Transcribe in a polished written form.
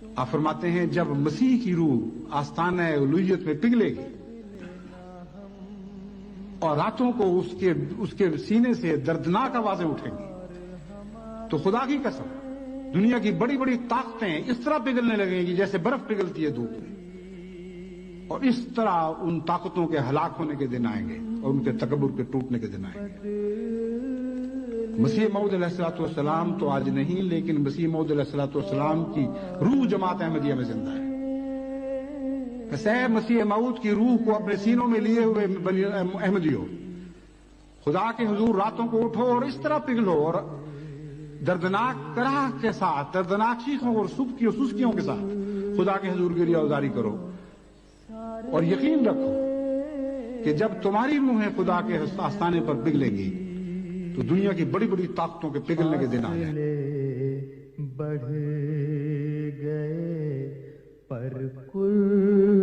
آپ فرماتے ہیں جب مسیح کی روح آستانہ الوہیت میں پگھلے گی اور راتوں کو اس کے سینے سے دردناک آوازیں اٹھیں گی تو خدا کی قسم دنیا کی بڑی بڑی طاقتیں اس طرح پگھلنے لگیں گی جیسے برف پگھلتی ہے دھوپ میں، اور اس طرح ان طاقتوں کے ہلاک ہونے کے دن آئیں گے اور ان کے تکبر کے ٹوٹنے کے دن آئیں گے۔ مسیح موعود علیہ الصلوۃ والسلام تو آج نہیں، لیکن مسیح موعود علیہ الصلوۃ والسلام کی روح جماعت احمدیہ میں زندہ ہے۔ اے مسیح موعود کی روح کو اپنے سینوں میں لیے ہوئے بنی احمدیوں، خدا کے حضور راتوں کو اٹھو اور اس طرح پگھلو اور دردناک کرہ کے ساتھ، دردناک چیخوں اور سسکیوں کے ساتھ خدا کے حضور کے لیے آزاری کرو، اور یقین رکھو کہ جب تمہاری روحیں خدا کے آستانے پر پگھلیں گی تو دنیا کی بڑی بڑی طاقتوں کے پگھلنے کے دن آ جائیں۔ بڑھ گئے پر کل